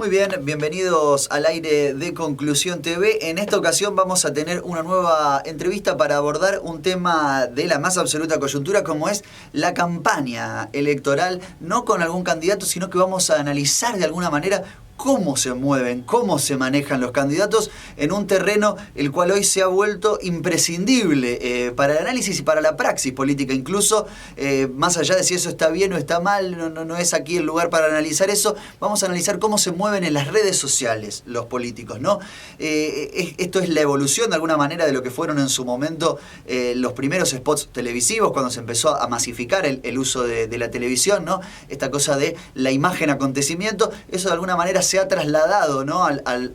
Muy bien, bienvenidos al aire de Conclusión TV. En esta ocasión vamos a tener una nueva entrevista para abordar un tema de la más absoluta coyuntura, como es la campaña electoral, no con algún candidato, sino que vamos a analizar de alguna manera cómo se mueven, cómo se manejan los candidatos en un terreno el cual hoy se ha vuelto imprescindible para el análisis y para la praxis política. Incluso, más allá de si eso está bien o está mal, no es aquí el lugar para analizar eso. Vamos a analizar cómo se mueven en las redes sociales los políticos, ¿no? Esto es la evolución de alguna manera de lo que fueron en su momento los primeros spots televisivos, cuando se empezó a masificar el uso de la televisión, ¿no? Esta cosa de la imagen acontecimiento, eso de alguna manera se ha trasladado, ¿no?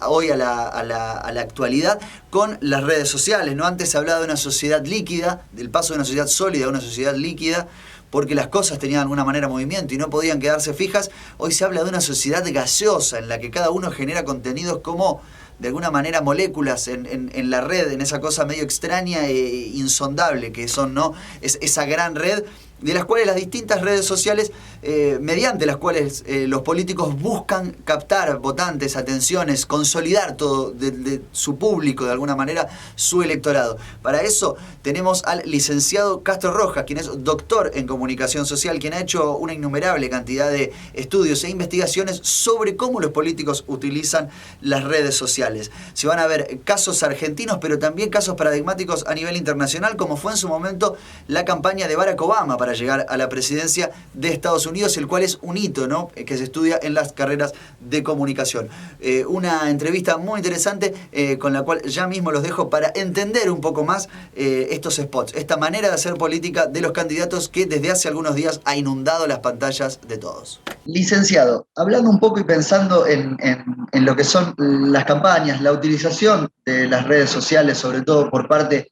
Hoy a la actualidad con las redes sociales, ¿no? Antes se hablaba de una sociedad líquida, del paso de una sociedad sólida a una sociedad líquida, porque las cosas tenían de alguna manera movimiento y no podían quedarse fijas. Hoy se habla de una sociedad gaseosa en la que cada uno genera contenidos como, de alguna manera, moléculas en la red, en esa cosa medio extraña e insondable que son, ¿no? Esa gran red de las cuales las distintas redes sociales, mediante las cuales los políticos buscan captar votantes, atenciones, consolidar todo de su público, de alguna manera, su electorado. Para eso tenemos al licenciado Castro Rojas, quien es doctor en comunicación social, quien ha hecho una innumerable cantidad de estudios e investigaciones sobre cómo los políticos utilizan las redes sociales. Se van a ver casos argentinos, pero también casos paradigmáticos a nivel internacional, como fue en su momento la campaña de Barack Obama para llegar a la presidencia de Estados Unidos, el cual es un hito, ¿no?, que se estudia en las carreras de comunicación. Una entrevista muy interesante con la cual ya mismo los dejo para entender un poco más estos spots, esta manera de hacer política de los candidatos que desde hace algunos días ha inundado las pantallas de todos. Licenciado, hablando un poco y pensando en lo que son las campañas, la utilización de las redes sociales, sobre todo por parte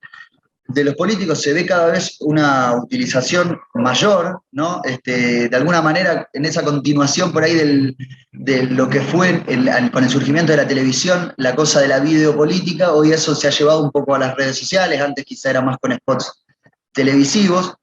de los políticos, se ve cada vez una utilización mayor, ¿no? De alguna manera, en esa continuación por ahí de lo que fue con el surgimiento de la televisión, la cosa de la videopolítica, hoy eso se ha llevado un poco a las redes sociales, antes quizá era más con spots televisivos.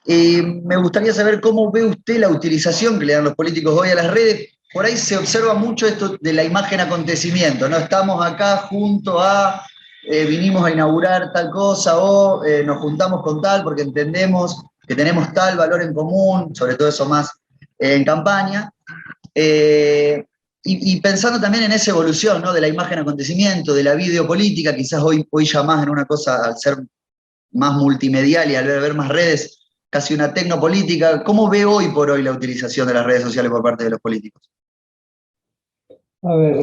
Me gustaría saber cómo ve usted la utilización que le dan los políticos hoy a las redes. Por ahí se observa mucho esto de la imagen acontecimiento, ¿no? Estamos acá junto a, vinimos a inaugurar tal cosa, o nos juntamos con tal porque entendemos que tenemos tal valor en común, sobre todo eso más en campaña. Y pensando también en esa evolución, ¿no?, de la imagen acontecimiento, de la videopolítica, quizás hoy ya más en una cosa, al ser más multimedial y al ver más redes, casi una tecnopolítica. ¿Cómo ve hoy por hoy la utilización de las redes sociales por parte de los políticos? A ver,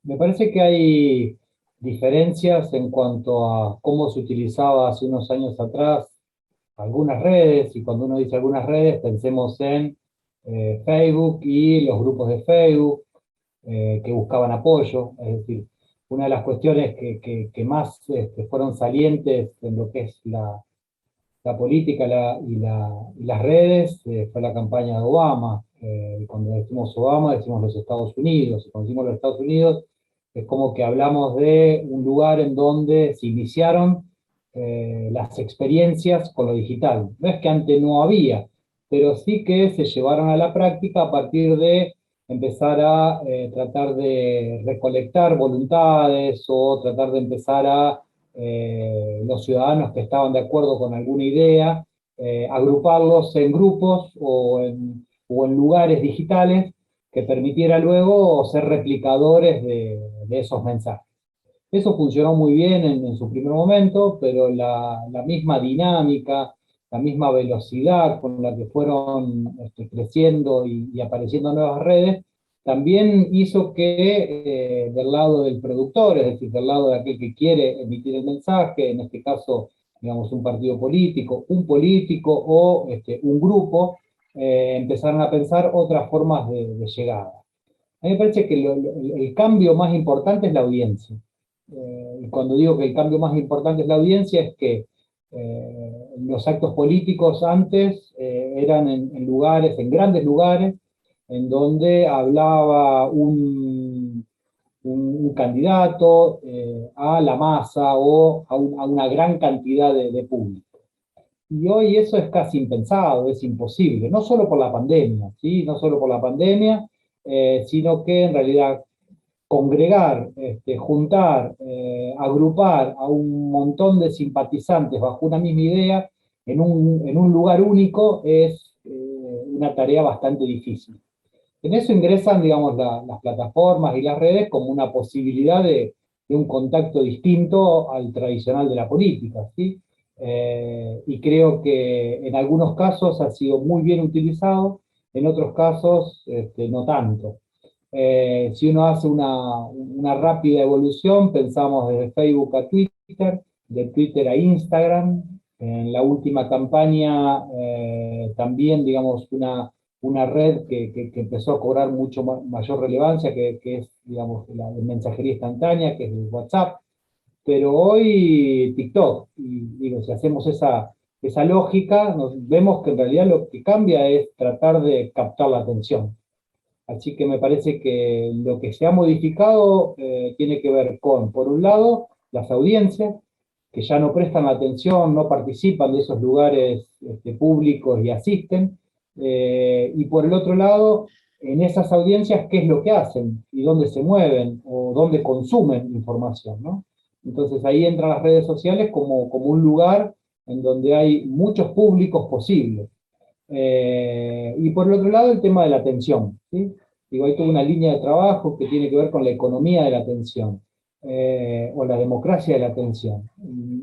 me parece que hay diferencias en cuanto a cómo se utilizaba hace unos años atrás algunas redes, y cuando uno dice algunas redes, pensemos en Facebook y los grupos de Facebook que buscaban apoyo. Es decir, una de las cuestiones que más fueron salientes en lo que es la política y las redes fue la campaña de Obama. Cuando decimos Obama, decimos los Estados Unidos. Y cuando decimos los Estados Unidos, es como que hablamos de un lugar en donde se iniciaron las experiencias con lo digital. No es que antes no había, pero sí que se llevaron a la práctica a partir de empezar a tratar de recolectar voluntades o tratar de empezar a los ciudadanos que estaban de acuerdo con alguna idea, agruparlos en grupos o en lugares digitales que permitiera luego ser replicadores de esos mensajes. Eso funcionó muy bien en su primer momento, pero la misma dinámica, la misma velocidad con la que fueron creciendo y apareciendo nuevas redes, también hizo que del lado del productor, es decir, del lado de aquel que quiere emitir el mensaje, en este caso, digamos, un partido político, un político o un grupo, empezaron a pensar otras formas de llegada. A mí me parece que el cambio más importante es la audiencia. Y cuando digo que el cambio más importante es la audiencia, es que los actos políticos antes eran en lugares, en grandes lugares, en donde hablaba un candidato a la masa o a una gran cantidad de público. Y hoy eso es casi impensado, es imposible, no solo por la pandemia, ¿sí? No solo por la pandemia, sino que en realidad congregar, juntar, agrupar a un montón de simpatizantes bajo una misma idea en un lugar único es una tarea bastante difícil. En eso ingresan, digamos, las plataformas y las redes como una posibilidad de un contacto distinto al tradicional de la política, ¿sí? Y creo que en algunos casos ha sido muy bien utilizado, en otros casos no tanto. Si uno hace una rápida evolución, pensamos desde Facebook a Twitter, de Twitter a Instagram. En la última campaña también, digamos, una red que empezó a cobrar mucho mayor relevancia, que es, digamos, la de mensajería instantánea, que es el WhatsApp. Pero hoy TikTok, y digo, si hacemos esa lógica, nos vemos que en realidad lo que cambia es tratar de captar la atención. Así que me parece que lo que se ha modificado tiene que ver con, por un lado, las audiencias, que ya no prestan atención, no participan de esos lugares públicos y asisten, y por el otro lado, en esas audiencias, qué es lo que hacen y dónde se mueven o dónde consumen información, ¿no? Entonces ahí entran las redes sociales como un lugar en donde hay muchos públicos posibles. Y por el otro lado, el tema de la atención, ¿sí? Digo, hay toda una línea de trabajo que tiene que ver con la economía de la atención, o la democracia de la atención.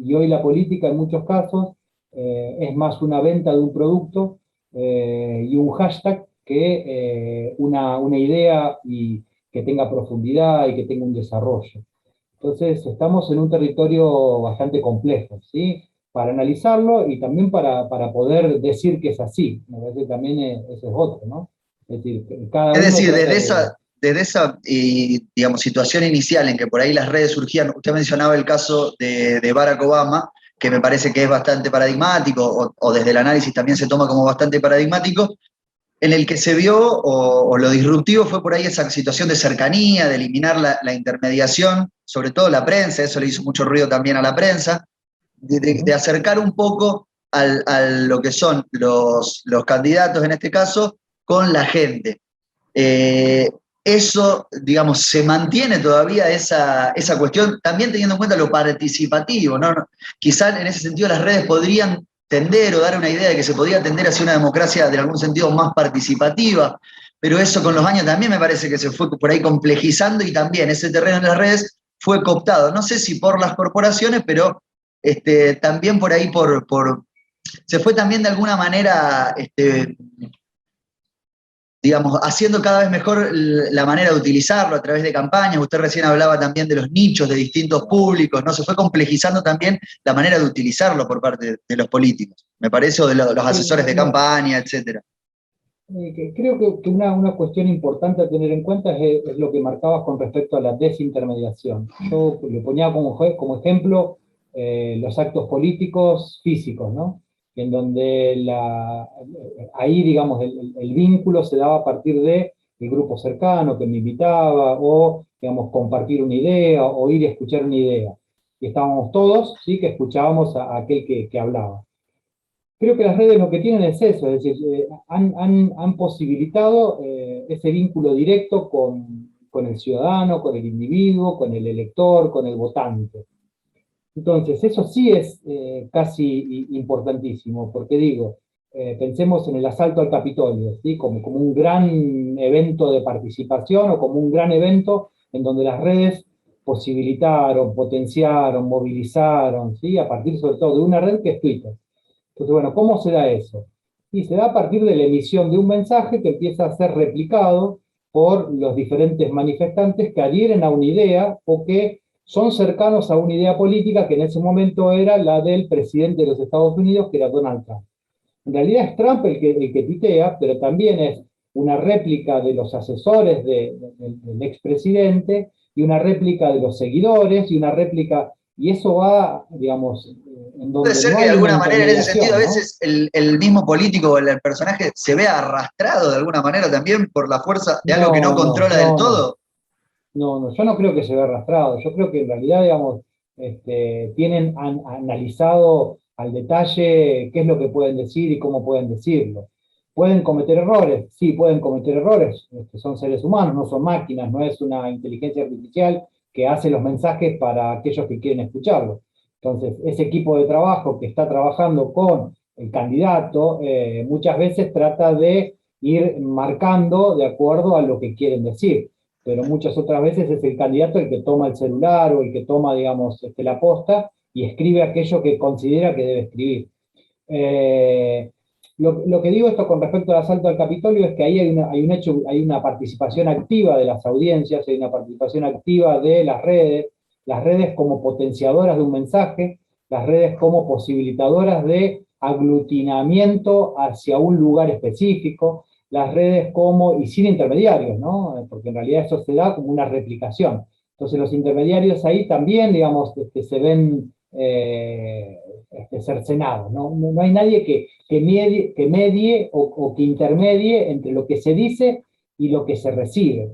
Y hoy la política, en muchos casos, es más una venta de un producto y un hashtag que una idea y que tenga profundidad y que tenga un desarrollo. Entonces, estamos en un territorio bastante complejo, ¿sí? Para analizarlo y también para poder decir que es así. Me parece que también ese es otro, ¿no? Es decir, cada Es uno decir, trata de... desde esa digamos, situación inicial en que por ahí las redes surgían, usted mencionaba el caso de Barack Obama, que me parece que es bastante paradigmático, o desde el análisis también se toma como bastante paradigmático, en el que se vio, o lo disruptivo fue por ahí esa situación de cercanía, de eliminar la intermediación, sobre todo la prensa, eso le hizo mucho ruido también a la prensa, de acercar un poco a lo que son los candidatos en este caso con la gente. Eh, Eso, digamos, se mantiene todavía esa cuestión, también teniendo en cuenta lo participativo, ¿no? Quizás en ese sentido las redes podrían tender o dar una idea de que se podía tender hacia una democracia de algún sentido más participativa, pero eso con los años también me parece que se fue por ahí complejizando y también ese terreno de las redes fue cooptado, no sé si por las corporaciones, pero también por ahí se fue también de alguna manera digamos, haciendo cada vez mejor la manera de utilizarlo a través de campañas. Usted recién hablaba también de los nichos de distintos públicos, ¿no? Se fue complejizando también la manera de utilizarlo por parte de los políticos, me parece, o de los asesores de campaña, etcétera. Creo que una cuestión importante a tener en cuenta es lo que marcabas con respecto a la desintermediación. Yo le ponía como ejemplo los actos políticos físicos, ¿no? En donde ahí, digamos, el vínculo se daba a partir de el grupo cercano que me invitaba, o, digamos, compartir una idea, o ir a escuchar una idea. Y estábamos todos, ¿sí?, que escuchábamos a aquel que hablaba. Creo que las redes lo que tienen es eso, es decir, han posibilitado ese vínculo directo con el ciudadano, con el individuo, con el elector, con el votante. Entonces, eso sí es casi importantísimo, porque digo, pensemos en el asalto al Capitolio, ¿sí?, como un gran evento de participación o como un gran evento en donde las redes posibilitaron, potenciaron, movilizaron, ¿sí?, a partir sobre todo de una red que es Twitter. Entonces, bueno, ¿cómo se da eso? Y se da a partir de la emisión de un mensaje que empieza a ser replicado por los diferentes manifestantes que adhieren a una idea o que son cercanos a una idea política que en ese momento era la del presidente de los Estados Unidos, que era Donald Trump. En realidad es Trump el que tuitea, pero también es una réplica de los asesores del expresidente y una réplica de los seguidores y una réplica, y eso va, digamos, en Puede donde ser no que de hay una alguna manera, en ese sentido, a intermediación, ¿no? veces el mismo político o el personaje se ve arrastrado de alguna manera también por la fuerza de algo que no No, no, controla del no, no, todo. no, no, yo no creo que se vea arrastrado, yo creo que en realidad, digamos, tienen analizado al detalle qué es lo que pueden decir y cómo pueden decirlo. ¿Pueden cometer errores? Sí, pueden cometer errores. Son seres humanos, no son máquinas, no es una inteligencia artificial que hace los mensajes para aquellos que quieren escucharlos. Entonces, ese equipo de trabajo que está trabajando con el candidato, muchas veces trata de ir marcando de acuerdo a lo que quieren decir, pero muchas otras veces es el candidato el que toma el celular o el que toma, digamos, la posta y escribe aquello que considera que debe escribir. Eh, lo que digo esto con respecto al asalto al Capitolio es que ahí hay una participación activa de las audiencias, hay una participación activa de las redes como potenciadoras de un mensaje, las redes como posibilitadoras de aglutinamiento hacia un lugar específico, las redes como, y sin intermediarios, ¿no? Porque en realidad eso se da como una replicación. Entonces los intermediarios ahí también, digamos, se ven cercenados, ¿no? No hay nadie que medie o que intermedie entre lo que se dice y lo que se recibe.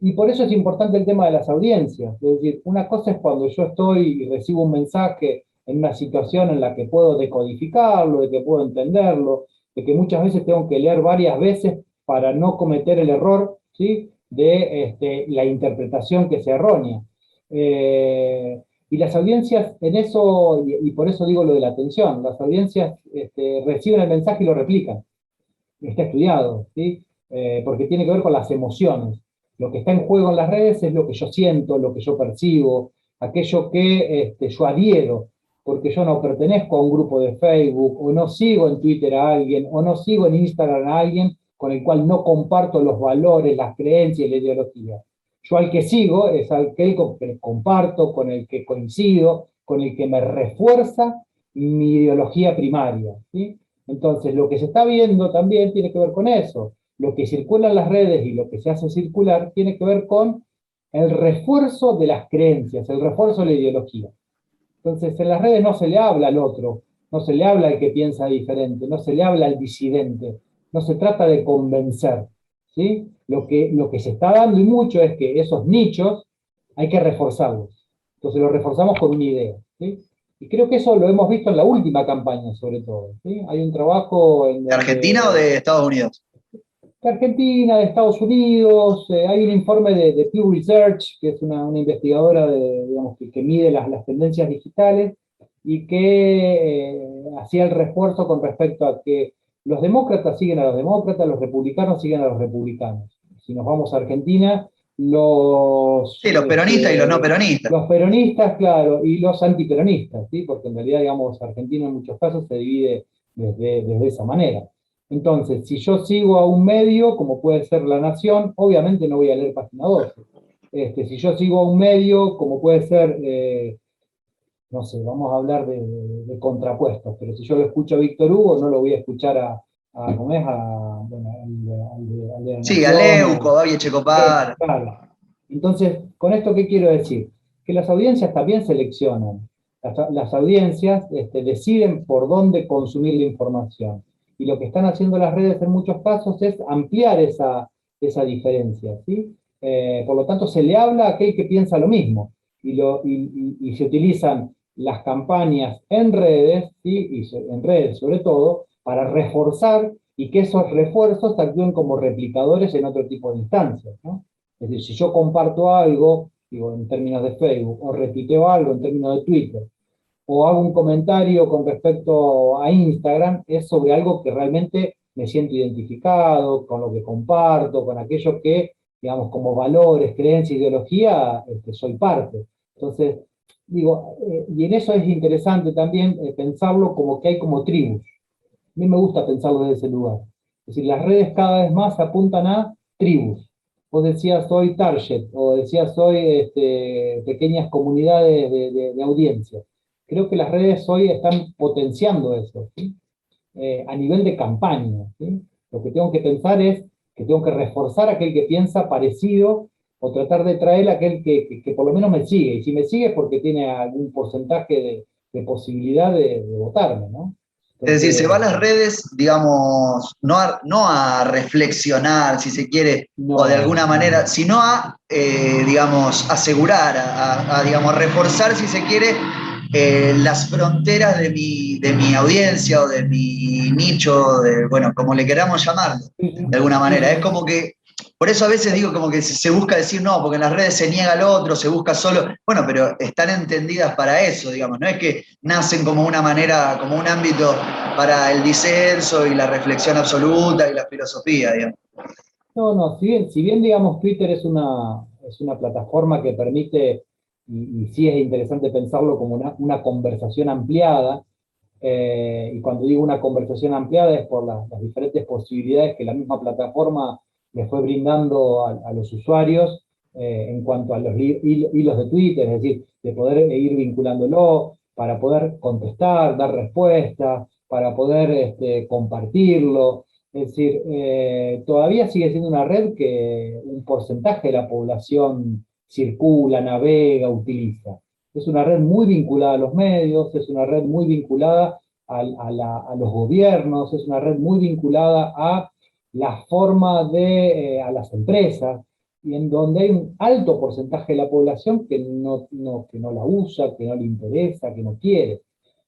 Y por eso es importante el tema de las audiencias. Es decir, una cosa es cuando yo estoy y recibo un mensaje en una situación en la que puedo decodificarlo, de que puedo entenderlo, de que muchas veces tengo que leer varias veces para no cometer el error, ¿sí?, de la interpretación que sea errónea. Y las audiencias en eso, y por eso digo lo de la atención, las audiencias reciben el mensaje y lo replican. Está estudiado, ¿sí? Porque tiene que ver con las emociones. Lo que está en juego en las redes es lo que yo siento, lo que yo percibo, aquello que yo adhiero, porque yo no pertenezco a un grupo de Facebook, o no sigo en Twitter a alguien, o no sigo en Instagram a alguien con el cual no comparto los valores, las creencias y la ideología. Yo al que sigo es aquel con el que comparto, con el que coincido, con el que me refuerza mi ideología primaria, ¿sí? Entonces, lo que se está viendo también tiene que ver con eso. Lo que circula en las redes y lo que se hace circular tiene que ver con el refuerzo de las creencias, el refuerzo de la ideología. Entonces, en las redes no se le habla al otro, no se le habla al que piensa diferente, no se le habla al disidente, no se trata de convencer, ¿sí? Lo que se está dando y mucho es que esos nichos hay que reforzarlos. Entonces, los reforzamos con una idea, ¿sí? Y creo que eso lo hemos visto en la última campaña, sobre todo, ¿sí? Hay un trabajo en ¿De Argentina o donde de Estados Unidos? de Argentina, de Estados Unidos, hay un informe de Pew Research, que es una investigadora digamos, que mide las tendencias digitales y que hacía el refuerzo con respecto a que los demócratas siguen a los demócratas, los republicanos siguen a los republicanos. Si nos vamos a Argentina, Sí, los peronistas y los no peronistas. los peronistas, claro, y los antiperonistas, ¿sí? Porque en realidad, digamos, Argentina en muchos casos se divide desde esa manera. Entonces, si yo sigo a un medio, como puede ser La Nación, obviamente no voy a leer Página 12. Si yo sigo a un medio, como puede ser, no sé, vamos a hablar de contrapuestos, pero si yo lo escucho a Víctor Hugo, no lo voy a escuchar ¿cómo es? Bueno, al de La Sí, a Nación. Leuco, Babi Echecopar. Claro. Entonces, ¿con esto qué quiero decir? Que las audiencias también seleccionan. Las audiencias deciden por dónde consumir la información. Y lo que están haciendo las redes en muchos casos es ampliar esa diferencia, ¿sí? Por lo tanto, se le habla a aquel que piensa lo mismo. Y se utilizan las campañas en redes, ¿sí? En redes sobre todo, para reforzar y que esos refuerzos actúen como replicadores en otro tipo de instancias, ¿no? Es decir, si yo comparto algo, digo, en términos de Facebook, o retuiteo algo en términos de Twitter, o hago un comentario con respecto a Instagram, es sobre algo que realmente me siento identificado, con lo que comparto, con aquello que, digamos, como valores, creencias, ideología, soy parte. Entonces, digo, y en eso es interesante también pensarlo como que hay como tribus. A mí me gusta pensarlo desde ese lugar. Es decir, las redes cada vez más apuntan a tribus. Vos decías hoy target, o decías hoy pequeñas comunidades de audiencia. Creo que las redes hoy están potenciando eso, ¿sí? A nivel de campaña, ¿sí? Lo que tengo que pensar es que tengo que reforzar a aquel que piensa parecido o tratar de traer a aquel que por lo menos me sigue. Y si me sigue es porque tiene algún porcentaje de posibilidad de votarme, ¿no? Es decir, se va a Entonces, las redes, digamos, no a reflexionar, si se quiere, o de no, alguna manera, no. sino a, digamos, asegurar, digamos, reforzar, si se quiere, las fronteras de mi audiencia o de mi nicho, bueno, como le queramos llamarlo, Sí, sí, de alguna sí, manera. Es sí. como que, por eso a veces digo como que se busca decir no, porque en las redes se niega al otro, se busca solo, bueno, pero están entendidas para eso, digamos, no es que nacen como una manera, como un ámbito para el disenso y la reflexión absoluta y la filosofía, digamos. No, no, si bien digamos Twitter es una plataforma que permite, y sí es interesante pensarlo como una conversación ampliada, y cuando digo una conversación ampliada es por las diferentes posibilidades que la misma plataforma le fue brindando a los usuarios en cuanto a los hilos de Twitter, es decir, de poder ir vinculándolo para poder contestar, dar respuesta, para poder compartirlo. Es decir, todavía sigue siendo una red que un porcentaje de la población circula, navega, utiliza. Es una red muy vinculada a los medios, es una red muy vinculada a los gobiernos, es una red muy vinculada a la forma a las empresas, y en donde hay un alto porcentaje de la población que no la usa, que no le interesa, que no quiere.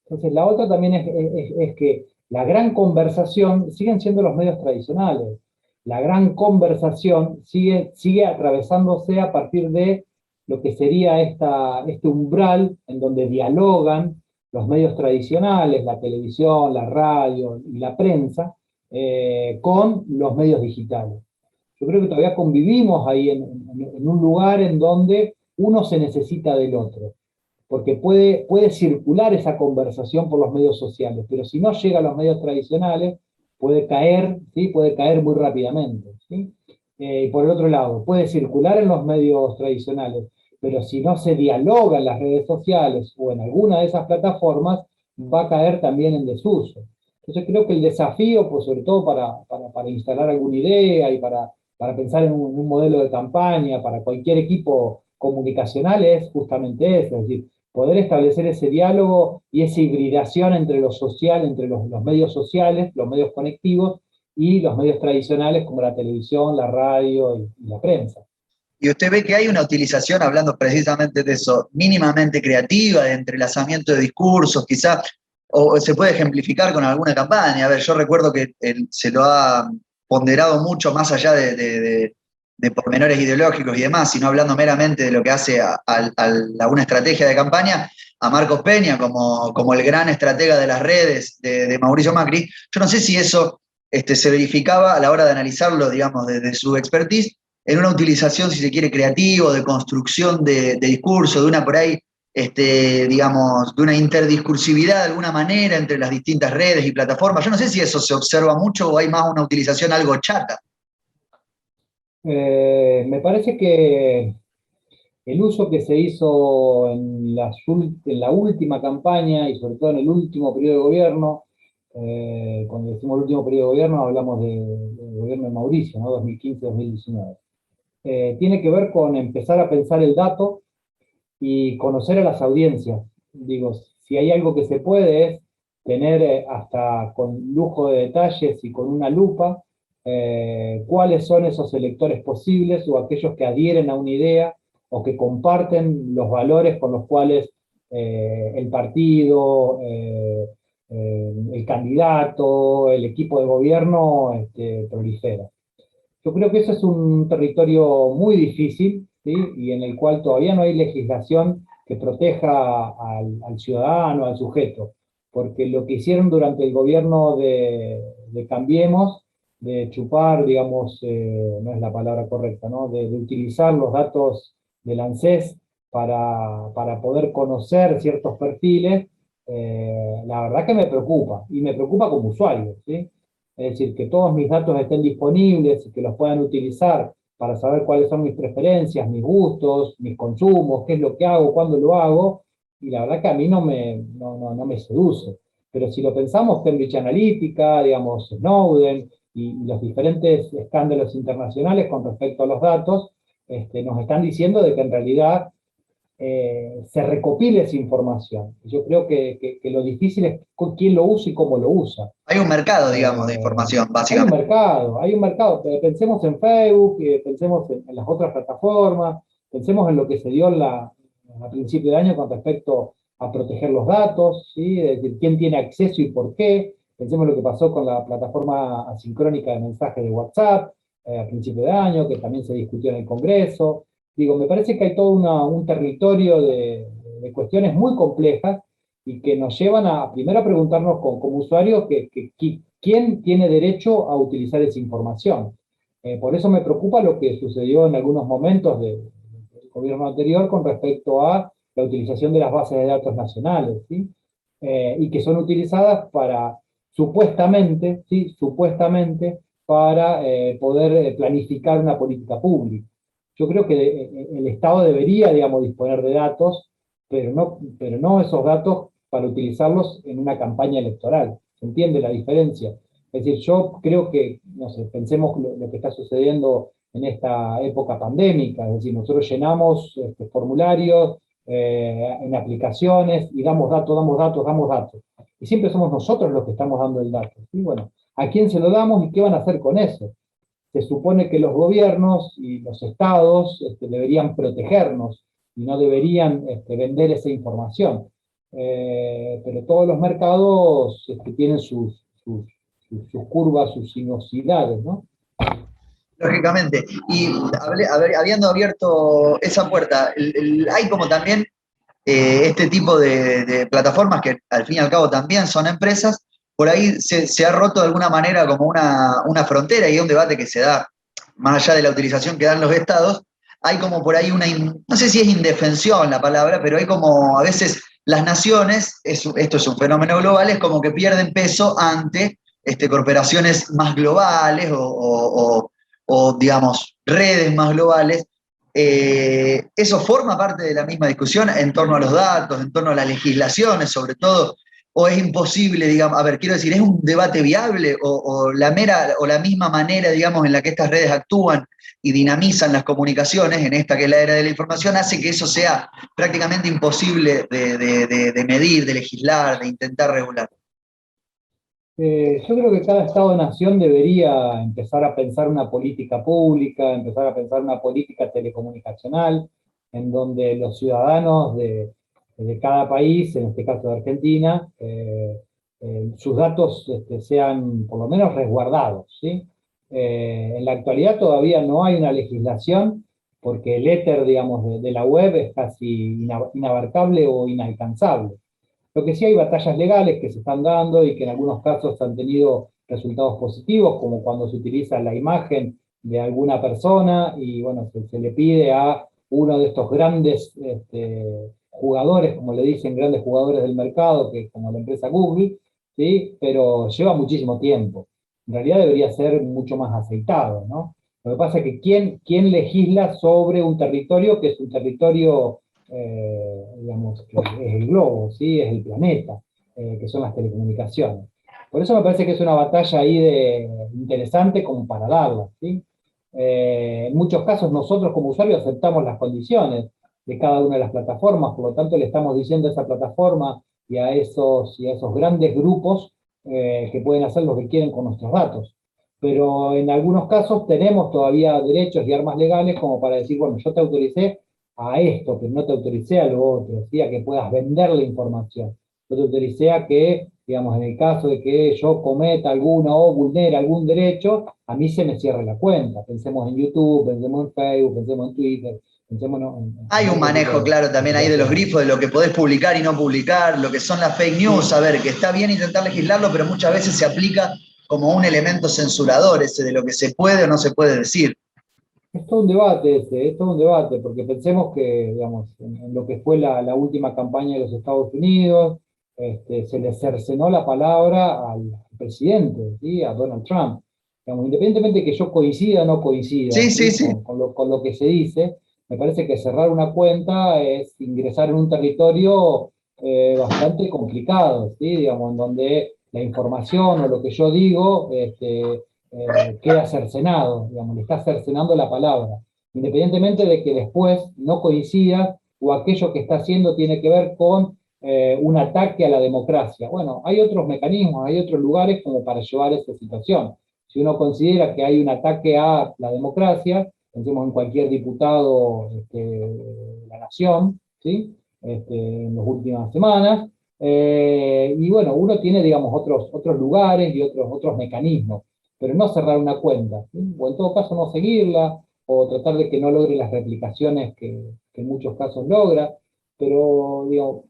Entonces, la otra también es que la gran conversación siguen siendo los medios tradicionales. La gran conversación sigue atravesándose a partir de lo que sería este umbral en donde dialogan los medios tradicionales, la televisión, la radio y la prensa, con los medios digitales. Yo creo que todavía convivimos ahí en un lugar en donde uno se necesita del otro, porque puede circular esa conversación por los medios sociales, pero si no llega a los medios tradicionales, puede caer, ¿sí? Puede caer muy rápidamente. ¿Sí? Y por el otro lado, puede circular en los medios tradicionales, pero si no se dialoga en las redes sociales o en alguna de esas plataformas, va a caer también en desuso. Entonces creo que el desafío, pues sobre todo para instalar alguna idea y para pensar en un modelo de campaña, para cualquier equipo comunicacional, es justamente eso, es decir, poder establecer ese diálogo y esa hibridación entre lo social, entre los medios sociales, los medios conectivos, y los medios tradicionales como la televisión, la radio y la prensa. Y usted ve que hay una utilización, hablando precisamente de eso, mínimamente creativa, de entrelazamiento de discursos, quizá, o se puede ejemplificar con alguna campaña. A ver, yo recuerdo que se lo ha ponderado mucho más allá de pormenores ideológicos y demás, sino hablando meramente de lo que hace a una estrategia de campaña, a Marcos Peña como el gran estratega de las redes de Mauricio Macri. Yo no sé si eso se verificaba a la hora de analizarlo, digamos, desde su expertise, en una utilización, si se quiere, creativa, de construcción de discurso, de una por ahí, digamos, de una interdiscursividad de alguna manera entre las distintas redes y plataformas. Yo no sé si eso se observa mucho o hay más una utilización algo chata. Me parece que el uso que se hizo en la última campaña y sobre todo en el último periodo de gobierno, cuando decimos el último periodo de gobierno hablamos del gobierno de Mauricio, ¿no? 2015-2019. Tiene que ver con empezar a pensar el dato y conocer a las audiencias. Digo, si hay algo que se puede es tener hasta con lujo de detalles y con una lupa cuáles son esos electores posibles o aquellos que adhieren a una idea o que comparten los valores con los cuales el partido, el candidato, el equipo de gobierno prolifera. Yo creo que eso es un territorio muy difícil, ¿sí? Y en el cual todavía no hay legislación que proteja al ciudadano, al sujeto, porque lo que hicieron durante el gobierno de Cambiemos, de chupar, digamos, no es la palabra correcta, ¿no? De utilizar los datos del ANSES para poder conocer ciertos perfiles, la verdad que me preocupa, y me preocupa como usuario, ¿sí? Es decir, que todos mis datos estén disponibles y que los puedan utilizar para saber cuáles son mis preferencias, mis gustos, mis consumos, qué es lo que hago, cuándo lo hago, y la verdad que a mí no me seduce. Pero si lo pensamos, Cambridge Analytica, digamos, Snowden y los diferentes escándalos internacionales con respecto a los datos, nos están diciendo de que en realidad se recopile esa información. Yo creo que lo difícil es quién lo usa y cómo lo usa. Hay un mercado, digamos, de información, básicamente. Hay un mercado. Pensemos en Facebook, pensemos en las otras plataformas, pensemos en lo que se dio a principio de año con respecto a proteger los datos, ¿sí? Es decir, quién tiene acceso y por qué. Pensemos lo que pasó con la plataforma asincrónica de mensajes de WhatsApp a principio de año, que también se discutió en el Congreso. Digo, me parece que hay todo un territorio de cuestiones muy complejas y que nos llevan a primero a preguntarnos como usuarios quién tiene derecho a utilizar esa información. Por eso me preocupa lo que sucedió en algunos momentos del gobierno anterior con respecto a la utilización de las bases de datos nacionales, ¿sí? Y que son utilizadas para, supuestamente, ¿sí? Supuestamente, para poder planificar una política pública. Yo creo que el Estado debería, digamos, disponer de datos, pero no esos datos para utilizarlos en una campaña electoral. ¿Se entiende la diferencia? Es decir, yo creo que, no sé, pensemos lo que está sucediendo en esta época pandémica, es decir, nosotros llenamos formularios en aplicaciones y damos datos, damos datos, damos datos. Y siempre somos nosotros los que estamos dando el dato. ¿Sí? Bueno, ¿a quién se lo damos y qué van a hacer con eso? Se supone que los gobiernos y los estados deberían protegernos y no deberían vender esa información. Pero todos los mercados tienen sus curvas, sus sinuosidades, ¿no? Lógicamente. Y habiendo abierto esa puerta, hay como también este tipo de plataformas que al fin y al cabo también son empresas, por ahí se ha roto de alguna manera como una frontera y un debate que se da más allá de la utilización que dan los estados, hay como por ahí no sé si es indefensión la palabra, pero hay como a veces las naciones, esto es un fenómeno global, es como que pierden peso ante corporaciones más globales o, digamos, redes más globales. ¿Eso forma parte de la misma discusión en torno a los datos, en torno a las legislaciones, sobre todo? ¿O es imposible, digamos, a ver, quiero decir, ¿es un debate viable o la misma manera, digamos, en la que estas redes actúan y dinamizan las comunicaciones en esta que es la era de la información, hace que eso sea prácticamente imposible de medir, de legislar, de intentar regular? Yo creo que cada Estado-nación debería empezar a pensar una política pública, empezar a pensar una política telecomunicacional, en donde los ciudadanos de cada país, en este caso de Argentina, sus datos sean por lo menos resguardados, ¿sí? En la actualidad todavía no hay una legislación, porque el éter, digamos, de la web es casi inabarcable o inalcanzable. Lo que sí hay batallas legales que se están dando y que en algunos casos han tenido resultados positivos, como cuando se utiliza la imagen de alguna persona y bueno, se le pide a uno de estos grandes jugadores, como le dicen, grandes jugadores del mercado, que como la empresa Google, ¿sí? Pero lleva muchísimo tiempo. En realidad debería ser mucho más aceitado, ¿no? Lo que pasa es que ¿quién legisla sobre un territorio que es un territorio digamos, que es el globo, ¿sí? Es el planeta, que son las telecomunicaciones? Por eso me parece que es una batalla ahí interesante como para darla, ¿sí? En muchos casos nosotros como usuarios aceptamos las condiciones de cada una de las plataformas, por lo tanto le estamos diciendo a esa plataforma y a esos grandes grupos que pueden hacer lo que quieren con nuestros datos. Pero en algunos casos tenemos todavía derechos y armas legales como para decir, bueno, yo te autoricé a esto, que no te autoricé a lo otro, ¿sí? A que puedas vender la información. Yo te autoricé a que, digamos, en el caso de que yo cometa alguna o vulnere algún derecho, a mí se me cierre la cuenta. Pensemos en YouTube, pensemos en Facebook, pensemos en Twitter, pensemos Hay un manejo claro también ahí de los grifos, de lo que podés publicar y no publicar, lo que son las fake news. A ver, que está bien intentar legislarlo, pero muchas veces se aplica como un elemento censurador ese de lo que se puede o no se puede decir. Es todo un debate es todo un debate, porque pensemos que, digamos, en lo que fue la última campaña de los Estados Unidos, se le cercenó la palabra al presidente, ¿sí? A Donald Trump. Digamos, independientemente de que yo coincida o no coincida, Sí, sí, ¿sí? sí. Con lo que se dice, me parece que cerrar una cuenta es ingresar en un territorio bastante complicado, ¿sí? Digamos, en donde la información o lo que yo digo queda cercenado, digamos, le está cercenando la palabra, independientemente de que después no coincida o aquello que está haciendo tiene que ver con un ataque a la democracia. Bueno, hay otros mecanismos, hay otros lugares como para llevar esa situación. Si uno considera que hay un ataque a la democracia, pensemos en cualquier diputado de la nación, ¿sí? en las últimas semanas. Y bueno, uno tiene, digamos, otros lugares y otros mecanismos, pero no cerrar una cuenta, ¿sí? O en todo caso no seguirla, o tratar de que no logre las replicaciones que en muchos casos logra, pero digo,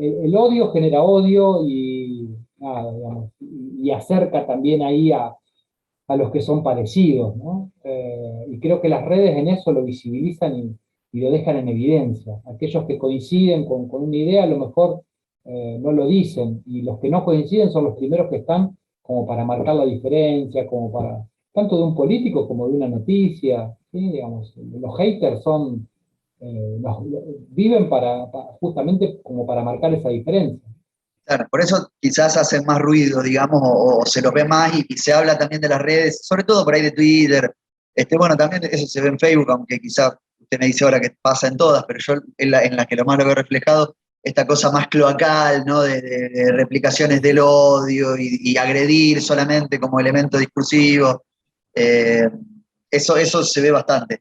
el odio genera odio y, nada, digamos, y acerca también ahí a los que son parecidos, ¿no? Y creo que las redes en eso lo visibilizan y lo dejan en evidencia. Aquellos que coinciden con una idea a lo mejor no lo dicen, y los que no coinciden son los primeros que están como para marcar la diferencia, como para, tanto de un político como de una noticia, ¿sí? Digamos, los haters son, viven justamente como para marcar esa diferencia. Claro, por eso quizás hacen más ruido, digamos, o se los ve más y se habla también de las redes, sobre todo por ahí de Twitter. Bueno, también eso se ve en Facebook, aunque quizás usted me dice ahora que pasa en todas, pero yo en la que lo más lo veo reflejado, esta cosa más cloacal, ¿no? De replicaciones del odio y agredir solamente como elemento discursivo. Eh, eso se ve bastante.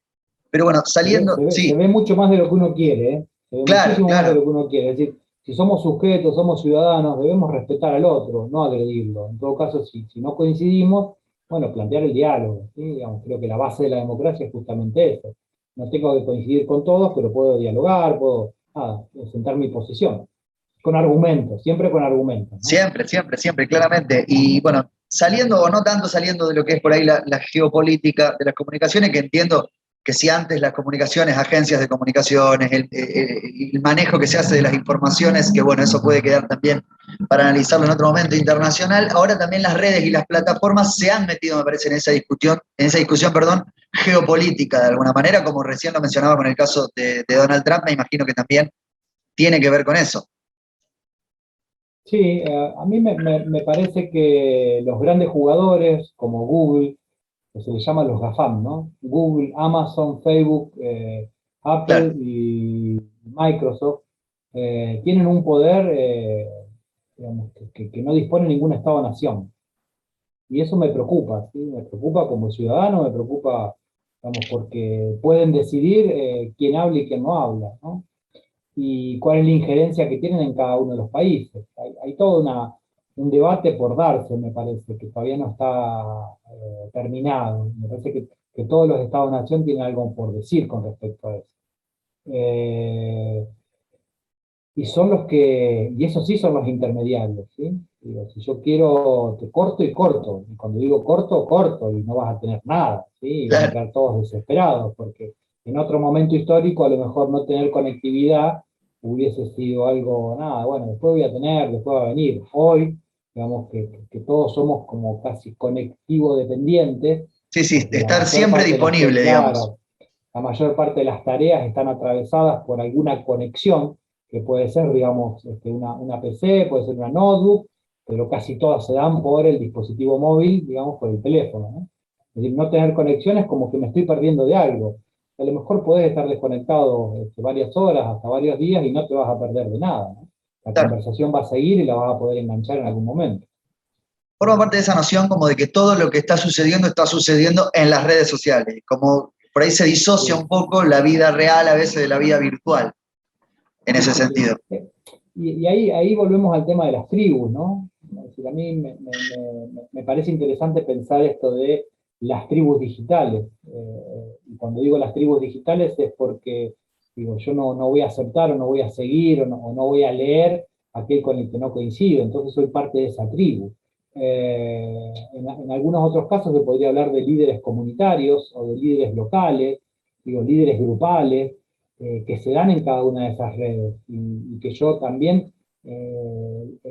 Pero bueno, saliendo, Se sí, ve mucho más de lo que uno quiere, ¿eh? Se ve claro, muchísimo más de claro. lo que uno quiere. Es decir, si somos sujetos, somos ciudadanos, debemos respetar al otro, no agredirlo. En todo caso, si no coincidimos, bueno, plantear el diálogo, ¿sí? Digamos, creo que la base de la democracia es justamente eso. No tengo que coincidir con todos, pero puedo dialogar, puedo sentar mi posición. Con argumentos, siempre con argumentos, ¿no? Siempre, siempre, siempre, claramente. Y bueno, saliendo o no tanto saliendo de lo que es por ahí la geopolítica de las comunicaciones, que entiendo que si antes las comunicaciones, agencias de comunicaciones, el manejo que se hace de las informaciones, que bueno, eso puede quedar también para analizarlo en otro momento internacional, ahora también las redes y las plataformas se han metido, me parece, en esa discusión, perdón, geopolítica de alguna manera, como recién lo mencionaba con el caso de Donald Trump, me imagino que también tiene que ver con eso. Sí, a mí me parece que los grandes jugadores como Google, que se les llama los GAFAM, ¿no? Google, Amazon, Facebook, Apple Claro, y Microsoft, tienen un poder, digamos, que no dispone ningún Estado-nación. Y eso me preocupa, ¿sí? Me preocupa como ciudadano, me preocupa, digamos, porque pueden decidir quién habla y quién no habla, ¿no? Y cuál es la injerencia que tienen en cada uno de los países. Hay todo un debate por darse, me parece, que todavía no está terminado. Me parece que todos los Estados-nación tienen algo por decir con respecto a eso. Eh, y esos sí son los intermediarios, ¿sí? Digo, si yo quiero, te corto y corto. Y cuando digo corto, corto, y no vas a tener nada, ¿sí? Y van a claro. quedar todos desesperados, porque en otro momento histórico a lo mejor no tener conectividad hubiese sido algo, nada, bueno, después voy a tener, después va a venir. Hoy, digamos que todos somos como casi conectivo dependientes, Sí, sí, porque la estar mayor siempre parte de las, disponible, digamos. claro, la mayor parte de las tareas están atravesadas por alguna conexión, que puede ser, digamos, una PC, puede ser una notebook, pero casi todas se dan por el dispositivo móvil, digamos, por el teléfono, ¿no? Es decir, no tener conexión es como que me estoy perdiendo de algo. A lo mejor puedes estar desconectado varias horas, hasta varios días, y no te vas a perder de nada, ¿no? La Claro. conversación va a seguir y la vas a poder enganchar en algún momento. Forma parte de esa noción como de que todo lo que está sucediendo en las redes sociales. Como por ahí se disocia Sí, un poco la vida real a veces de la vida virtual, en ese sí. sentido. Y ahí volvemos al tema de las tribus, ¿no? Es decir, a mí me parece interesante pensar esto de las tribus digitales. Y cuando digo las tribus digitales es porque digo, yo no voy a aceptar o no voy a seguir o no voy a leer aquel con el que no coincido, entonces soy parte de esa tribu. En algunos otros casos se podría hablar de líderes comunitarios o de líderes locales, digo, líderes grupales, que se dan en cada una de esas redes y que yo también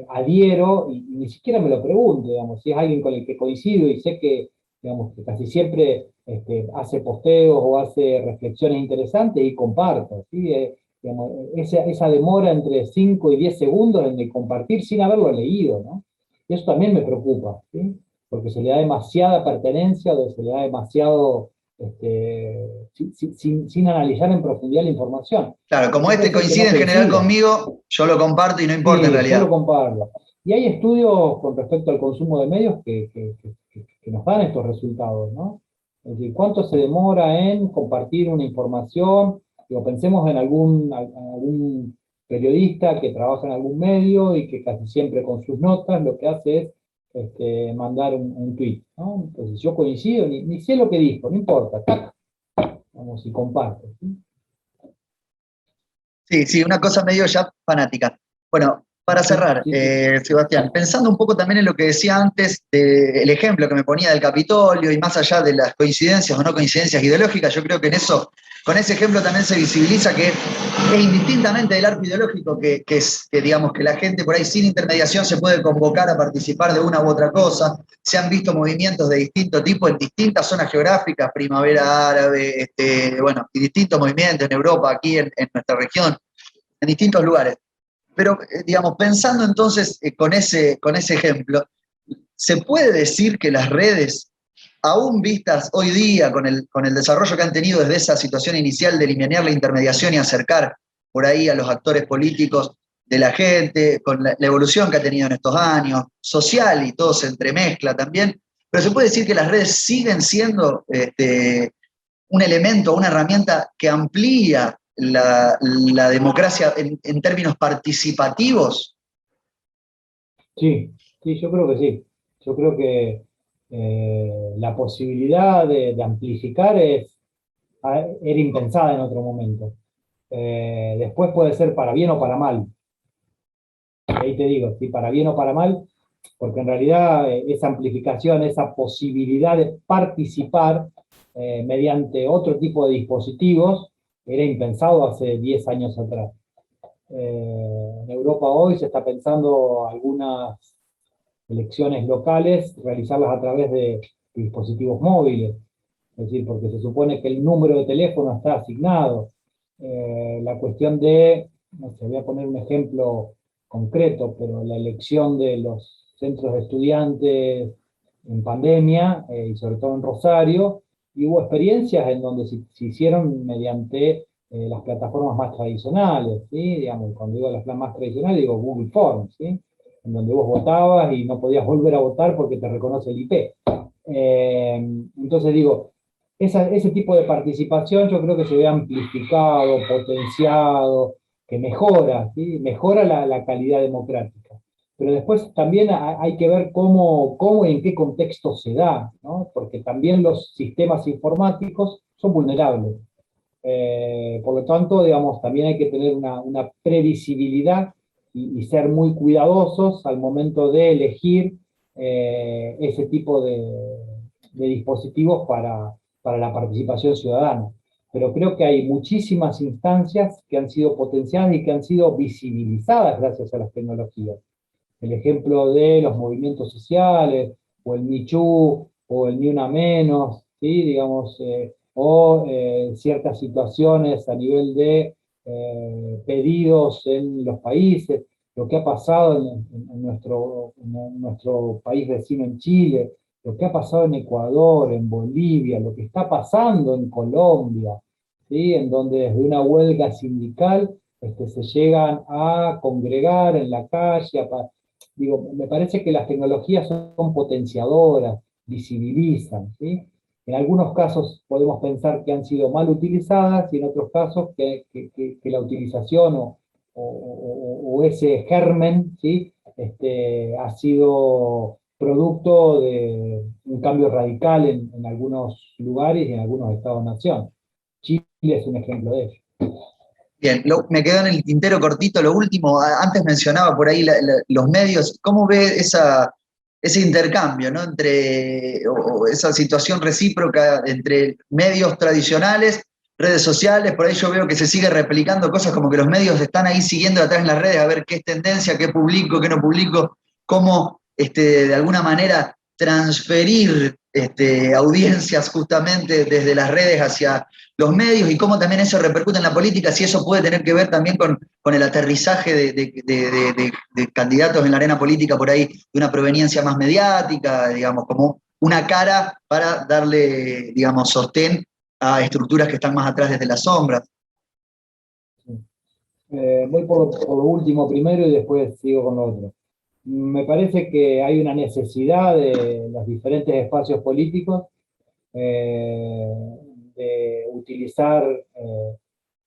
adhiero y ni siquiera me lo pregunto, digamos, si es alguien con el que coincido y sé que, digamos, que casi siempre hace posteos o hace reflexiones interesantes y comparto, ¿sí? Digamos, esa demora entre 5 y 10 segundos en el compartir sin haberlo leído, ¿no? Y eso también me preocupa, ¿sí? Porque se le da demasiada pertenencia o se le da demasiado sin analizar en profundidad la información. Claro, como Me este parece que no coincide en general coincida. conmigo, yo lo comparto y no importa en Sí, yo realidad. lo comparto. Y hay estudios con respecto al consumo de medios que nos dan estos resultados, ¿no? Es decir, cuánto se demora en compartir una información. Digo, pensemos en algún periodista que trabaja en algún medio y que casi siempre con sus notas lo que hace es mandar un tweet, ¿no? Entonces yo coincido, ni sé lo que dijo, no importa, tac, vamos y comparto, ¿sí? Sí, sí, una cosa medio ya fanática. Bueno, para Sí, cerrar, sí, sí. Sebastián, pensando un poco también en lo que decía antes, del ejemplo que me ponía del Capitolio y más allá de las coincidencias o no coincidencias ideológicas, yo creo que en eso, con ese ejemplo también se visibiliza que es indistintamente del arco ideológico que digamos que la gente por ahí sin intermediación se puede convocar a participar de una u otra cosa. Se han visto movimientos de distinto tipo en distintas zonas geográficas, primavera árabe, bueno, y distintos movimientos en Europa, aquí en nuestra región, en distintos lugares. Pero, digamos, pensando entonces con ese ejemplo, ¿se puede decir que las redes, aún vistas hoy día con el desarrollo que han tenido desde esa situación inicial de eliminar la intermediación y acercar por ahí a los actores políticos de la gente, con la evolución que ha tenido en estos años, social y todo se entremezcla también, pero se puede decir que las redes siguen siendo un elemento, una herramienta que amplía la democracia en términos participativos? Sí, sí, yo creo que sí. Yo creo que la posibilidad de amplificar era impensada en otro momento. Después puede ser para bien o para mal. Ahí te digo, si para bien o para mal, porque en realidad esa amplificación, esa posibilidad de participar mediante otro tipo de dispositivos, era impensado hace 10 años atrás. En Europa hoy se está pensando algunas elecciones locales, realizarlas a través de dispositivos móviles, es decir, porque se supone que el número de teléfono está asignado. La cuestión de, no sé, voy a poner un ejemplo concreto, pero la elección de los centros de estudiantes en pandemia, y sobre todo en Rosario, y hubo experiencias en donde se hicieron mediante las plataformas más tradicionales, ¿sí? Digamos, cuando digo las más tradicionales, digo Google Forms, ¿sí? En donde vos votabas y no podías volver a votar porque te reconoce el IP. Entonces digo, ese tipo de participación yo creo que se ve amplificado, potenciado, que mejora, ¿sí? Mejora la calidad democrática. Pero después también hay que ver cómo y en qué contexto se da, ¿no? Porque también los sistemas informáticos son vulnerables. Por lo tanto, digamos, también hay que tener una previsibilidad y ser muy cuidadosos al momento de elegir ese tipo de dispositivos para la participación ciudadana. Pero creo que hay muchísimas instancias que han sido potenciadas y que han sido visibilizadas gracias a las tecnologías. El ejemplo de los movimientos sociales, o el Me Too, o el Ni Una Menos, ¿sí? Digamos, o ciertas situaciones a nivel de pedidos en los países, lo que ha pasado en nuestro país vecino en Chile, lo que ha pasado en Ecuador, en Bolivia, lo que está pasando en Colombia, ¿sí? En donde desde una huelga sindical se llegan a congregar en la calle, digo, me parece que las tecnologías son potenciadoras, visibilizan, ¿sí? En algunos casos podemos pensar que han sido mal utilizadas y en otros casos que la utilización o ese germen, ¿sí? Ha sido producto de un cambio radical en algunos lugares y en algunos estados-nación. Chile es un ejemplo de ello. Bien, me quedó en el tintero cortito lo último. Antes mencionaba por ahí los medios. ¿Cómo ve ese intercambio, ¿no? O esa situación recíproca entre medios tradicionales, redes sociales? Por ahí yo veo que se sigue replicando cosas como que los medios están ahí siguiendo atrás en las redes a ver qué es tendencia, qué publico, qué no publico, cómo de alguna manera transferir audiencias justamente desde las redes hacia los medios y cómo también eso repercute en la política, si eso puede tener que ver también con el aterrizaje de candidatos en la arena política por ahí de una proveniencia más mediática, digamos, como una cara para darle, digamos, sostén a estructuras que están más atrás desde las sombras. Voy por lo último primero y después sigo con lo otro. Me parece que hay una necesidad de los diferentes espacios políticos de utilizar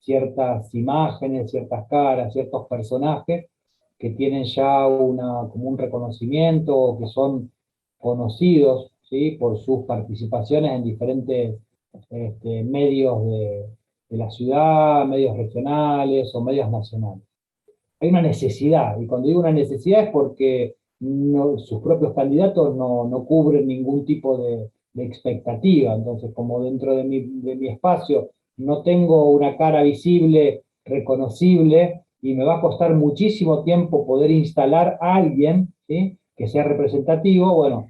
ciertas imágenes, ciertas caras, ciertos personajes que tienen ya como un reconocimiento, que son conocidos, ¿sí?, por sus participaciones en diferentes medios de la ciudad, medios regionales o medios nacionales. Hay una necesidad, y cuando digo una necesidad es porque sus propios candidatos no cubren ningún tipo de expectativa. Entonces, como dentro de mi espacio no tengo una cara visible, reconocible, y me va a costar muchísimo tiempo poder instalar a alguien, ¿sí?, que sea representativo, bueno,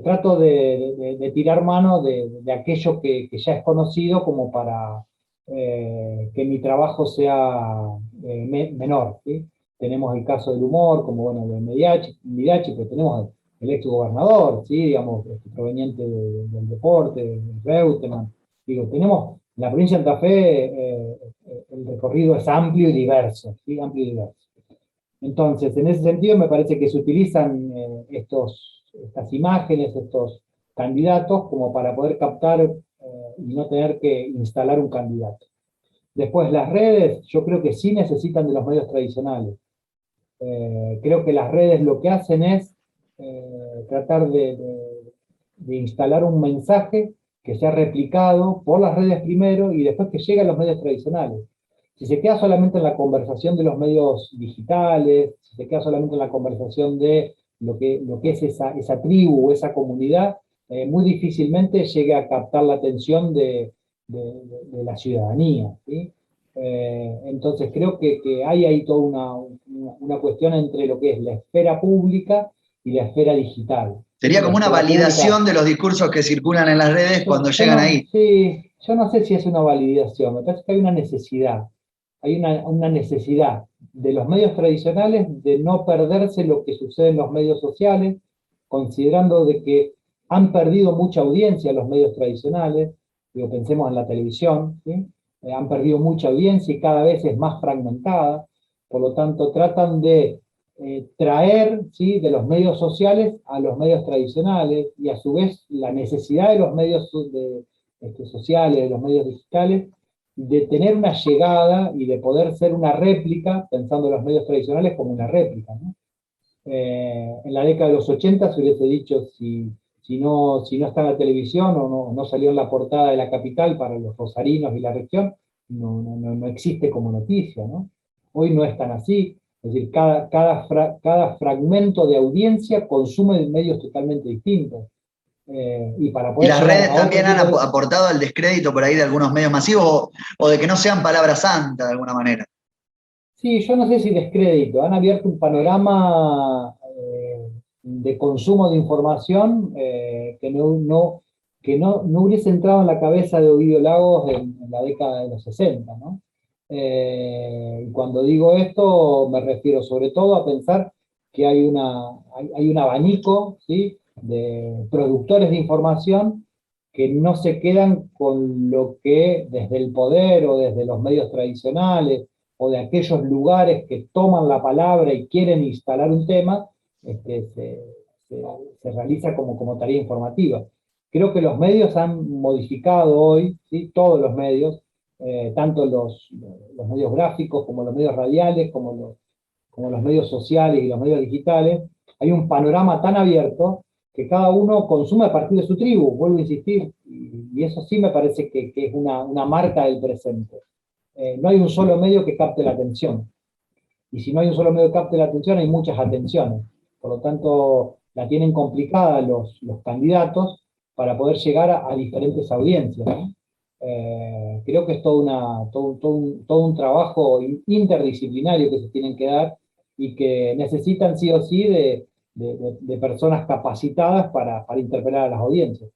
trato de tirar mano de aquello que ya es conocido, como para que mi trabajo sea menor, ¿sí? Tenemos el caso del humor, como bueno, de Midachi, pero tenemos el ex gobernador, ¿sí?, digamos, proveniente del deporte, de Reutemann. Digo, tenemos la provincia de Santa Fe, el recorrido es amplio y diverso, ¿sí?, amplio y diverso. Entonces, en ese sentido, me parece que se utilizan estas imágenes, estos candidatos, como para poder captar y no tener que instalar un candidato. Después, las redes, yo creo que sí necesitan de los medios tradicionales. Creo que las redes lo que hacen es tratar de instalar un mensaje que sea replicado por las redes primero y después que llegue a los medios tradicionales. Si se queda solamente en la conversación de los medios digitales, si se queda solamente en la conversación de lo que es esa tribu o esa comunidad, muy difícilmente llegue a captar la atención de la ciudadanía, ¿sí? Entonces creo que hay ahí toda una cuestión entre lo que es la esfera pública y la esfera digital. Sería La como una esfera validación pública, de los discursos que circulan en las redes cuando llegan ahí. sí, yo no sé si es una validación, me parece que hay una necesidad. Hay una necesidad de los medios tradicionales de no perderse lo que sucede en los medios sociales, considerando de que han perdido mucha audiencia los medios tradicionales. Digo, pensemos en la televisión, ¿sí? Han perdido mucha audiencia y cada vez es más fragmentada. Por lo tanto, tratan de traer, ¿sí?, de los medios sociales a los medios tradicionales, y a su vez la necesidad de los medios sociales, de los medios digitales, de tener una llegada y de poder ser una réplica, pensando en los medios tradicionales como una réplica, ¿no? En la década de los 80 se hubiese dicho, si no está en la televisión o no salió en la portada de La Capital para los rosarinos y la región, no existe como noticia, ¿no? Hoy no es tan así. Es decir, cada fragmento de audiencia consume medios totalmente distintos. Y para Y poder las llegar redes a otro también han tipo de... aportado al descrédito por ahí de algunos medios masivos o de que no sean palabras santas de alguna manera. Sí, yo no sé si descrédito. Han abierto un panorama de consumo de información que no hubiese entrado en la cabeza de Ovidio Lagos en la década de los 60, ¿no? Y cuando digo esto, me refiero sobre todo a pensar que hay un abanico, ¿sí?, de productores de información que no se quedan con lo que desde el poder o desde los medios tradicionales o de aquellos lugares que toman la palabra y quieren instalar un tema, se realiza como tarea informativa. Creo que los medios han modificado hoy, ¿sí?, todos los medios, tanto los medios gráficos como los medios radiales, como los medios sociales y los medios digitales. Hay un panorama tan abierto que cada uno consume a partir de su tribu, vuelvo a insistir, y eso sí me parece que es una marca del presente. No hay un solo medio que capte la atención. Y si no hay un solo medio que capte la atención, hay muchas atenciones. Por lo tanto, la tienen complicada los candidatos para poder llegar a diferentes audiencias, ¿no? Creo que es todo un trabajo interdisciplinario que se tienen que dar y que necesitan sí o sí de personas capacitadas para interpelar a las audiencias.